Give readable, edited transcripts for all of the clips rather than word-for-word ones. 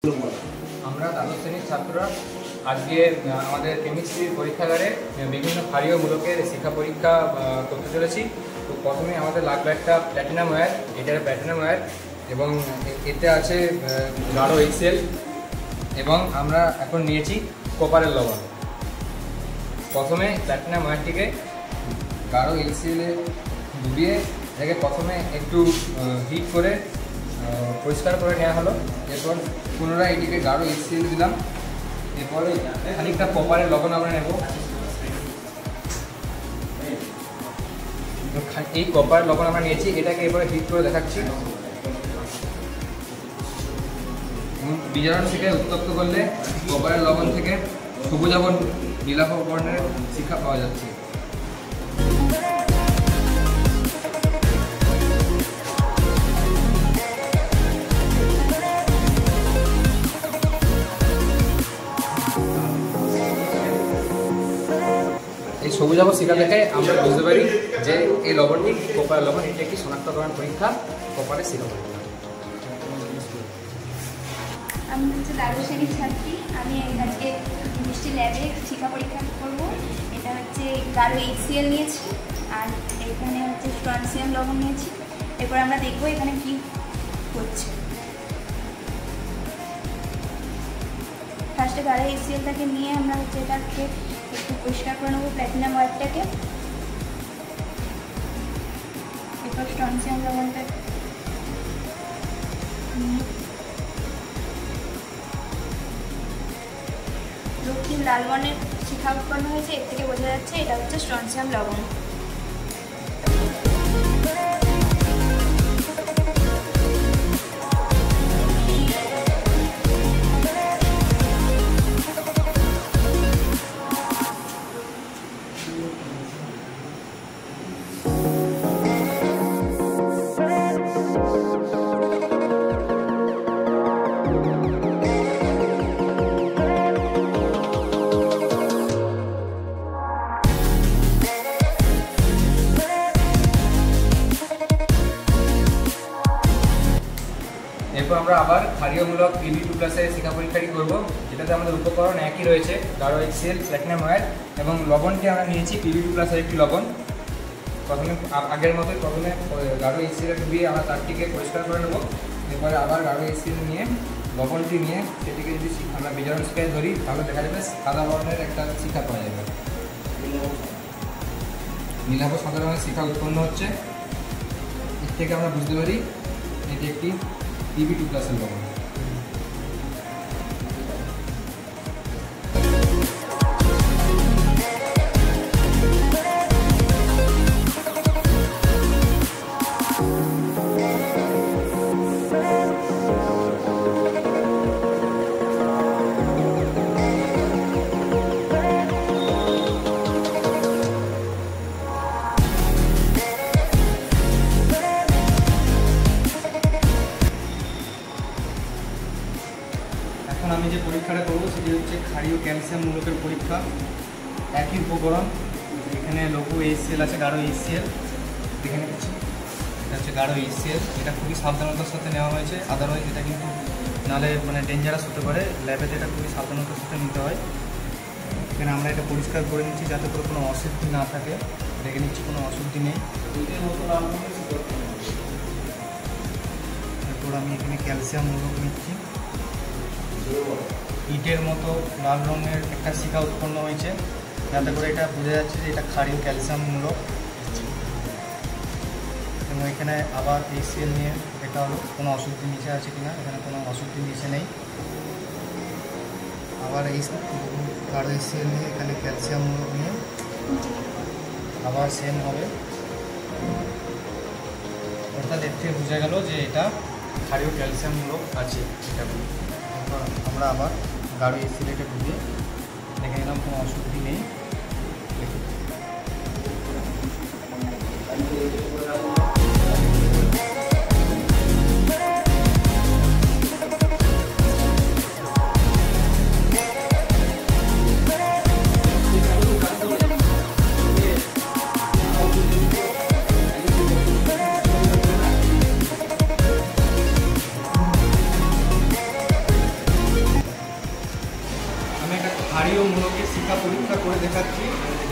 আমরা দ্বাদশ শ্রেণীর ছাত্ররা আজকে আমাদের কেমিস্ট্রির পরীক্ষাগারে বিভিন্ন ক্ষারীয় মূলকের শিক্ষা পরীক্ষা করতে চলেছি। তো প্রথমে আমাদের লাগবে একটা প্ল্যাটিনাম ওয়্যার, এটার প্ল্যাটিনাম ওয়্যার, এবং এতে আছে গাঢ় HCl, এবং আমরা এখন নিয়েছি কপারের লবণ। প্রথমে প্ল্যাটিনাম ওয়্যারটিকে গাঢ় HCl এ ডুবিয়ে এটাকে প্রথমে একটু হিট করে পরিষ্কার করে নেওয়া হলো। এরপর পুনরায় এটিকে গাঢ় HCl দিলাম। এরপরে খানিকটা কপারের লবণ আমরা নেব। এই কপারের লবণ আমরা নিয়েছি, এটাকে এবারে হিট করে দেখাচ্ছি। বিজারণ থেকে উত্তপ্ত করলে কপারের লবণ থেকে সবুজ এবং নীলাভ বর্ণের শিক্ষা পাওয়া যাচ্ছে। এই সবুজাভ শিখা দেখে আমরা বুঝতে পারি যে এই লবণটি কপারের লবণ, এটি একটি শনাক্তকরণ পরীক্ষা, কপারের শিখা পরীক্ষা। আমি হচ্ছে দ্বাদশ শ্রেণীর ছাত্রী। আমি আজকে কেমিস্ট্রি ল্যাবে শিখা পরীক্ষা করব। এটা হচ্ছে গাঢ় HCl নিয়েছি, আর এখানে হচ্ছে স্ট্রনসিয়াম লবণ নিয়েছি। এরপর আমরা দেখবো এখানে কি হচ্ছে। ফার্স্টে গাঢ় HClটাকে নিয়ে আমরা হচ্ছে এটাকে একটু পরিষ্কার করে নেবো, প্ল্যাটিনাম ওয়্যারটাকে। এরপর স্ট্রনসিয়াম লবণটা রক্তিম লাল বর্ণের শিখা উৎপন্ন হয়েছে, এর থেকে বোঝা যাচ্ছে এটা হচ্ছে স্ট্রনসিয়াম লবণ। এরপর আমরা আবার ক্ষারীয়মূলক Pb2+ এর শিখা পরীক্ষাটি করব, যেটাতে আমাদের উপকরণ একই রয়েছে, গাঢ় HCl, প্ল্যাটিনাম ওয়্যার, এবং লবণটি আমরা নিয়েছি Pb2+ এর একটি লবণ। প্রথমে আগের মতোই প্রথমে গাঢ় HCl ডুবিয়ে আমরা তারটিকে পরিষ্কার করে নেব। এরপরে আবার গাঢ় HCl নিয়ে লবণটি নিয়ে সেটিকে যদি আমরা বিজারণ শিখায় ধরি, তাহলে দেখা যাবে সাদা বর্ণের একটা শিখা পাওয়া যাবে। নীলাভ সাদা রঙের শিখা উৎপন্ন হচ্ছে। এর থেকে আমরা বুঝতে পারি এটি একটি Pb2+ এর লবণ। এখন আমি যে পরীক্ষাটা করবো সেটি হচ্ছে ক্ষারীয় ক্যালসিয়াম মূলকের পরীক্ষা। একই উপকরণ, এখানে লঘু HCl আছে, গাঢ় HCl এখানে হচ্ছে, এটা হচ্ছে গাঢ় HCl। এটা খুবই সাবধানতার সাথে নেওয়া হয়েছে, আদারওয়াইজ এটা কিন্তু নাহলে ডেঞ্জারাস হতে পারে। ল্যাবেতে এটা খুবই সাবধানতার সাথে নিতে হয়। এখানে আমরা এটা পরিষ্কার করে নিচ্ছি যাতে করে কোনো অশুদ্ধি না থাকে। দেখে নিচ্ছি কোনো অশুদ্ধি নেই। এরপর আমি এখানে ক্যালসিয়াম মূলক নিচ্ছি। ইটের মতো লাল রঙের একটা শিখা উৎপন্ন হয়েছে, যাতে করে এটা বোঝা যাচ্ছে যে এটা ক্ষারীয় ক্যালসিয়াম মূলক। এবং এখানে আবার HCl নিয়ে দেখা হলো কোনো অশুদ্ধি নিচে আছে কিনা, এখানে কোনো অশুদ্ধি নিচে নেই। আবার এই গাঢ় HCl নিয়ে এখানে ক্যালসিয়াম মূলক নিয়ে আবার সেম হবে। অর্থাৎ এর থেকে বোঝা গেল যে এটা ক্ষারীয় ক্যালসিয়াম মূলক আছে। এটা আমরা আবার গাঢ় HClটাকে ডুবিয়ে দেখে নিলাম কোনো অশুদ্ধি নেই। ক্ষারীয় মূলকের শিক্ষা পরীক্ষা করে দেখাচ্ছি।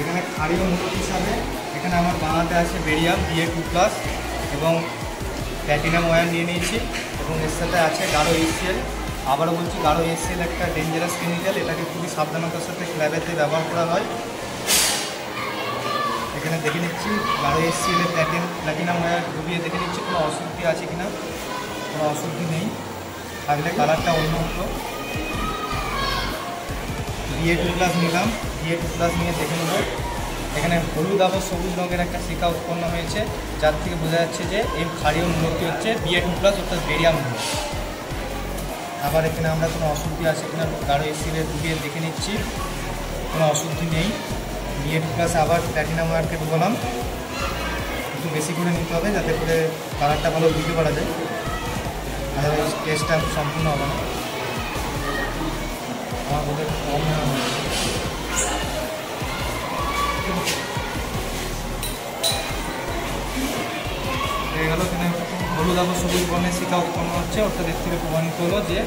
এখানে ক্ষারীয় মূলক হিসাবে এখানে আমার বানাতে আছে বেরিয়াম Ba2+ এবং প্ল্যাটিনাম ওয়্যার নিয়ে নিয়েছি এবং এর সাথে আছে গাঢ় HCl। আবারও বলছি, গাঢ় HCl একটা ডেঞ্জারাস কেমিক্যাল, এটাকে খুবই সাবধানতার সাথে ল্যাবেতে ব্যবহার করা হয়। এখানে দেখে নিচ্ছি গাঢ় HCl এর প্ল্যাটিনাম ওয়্যার ডুবিয়ে দেখে নিচ্ছি কোনো অশুদ্ধি আছে কিনা। কোনো অশুদ্ধি নেই, থাকলে কালারটা অন্য হতো। Ba2+ নিলাম, Ba2+ নিয়ে দেখে নেব। এখানে হলুদ আবার সবুজ রঙের একটা শিখা উৎপন্ন হয়েছে, যার থেকে বোঝা যাচ্ছে যে এই ক্ষারীয় মূলকটি হচ্ছে Ba2+ অর্থাৎ বেরিয়াম মূলক। আবার এখানে আমরা কোনো অশুদ্ধি আছে কিনা গাঢ় HCl ডুবিয়ে দেখে নিচ্ছি, কোনো অশুদ্ধি নেই। Ba2+ আবার প্ল্যাটিনাম ওয়্যারকে ডুবালাম, একটু বেশি করে নিতে হবে যাতে করে কালারটা ভালো বুঝতে পারা যায়, আদারওয়াইজ টেস্টটা সম্পূর্ণ হবে না। আমার বোধ হয় কম নেওয়া হয়েছে। হয়ে গেল, এখানে হলুদ আবার সবুজ বর্ণের শিখা উৎপন্ন হচ্ছে, অর্থাৎ এর থেকে প্রমাণিত হলো যে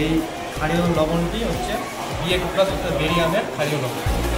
এই ক্ষারীয় লবণটি হচ্ছে Ba2+ অর্থাৎ বেরিয়ামের ক্ষারীয় লবণ।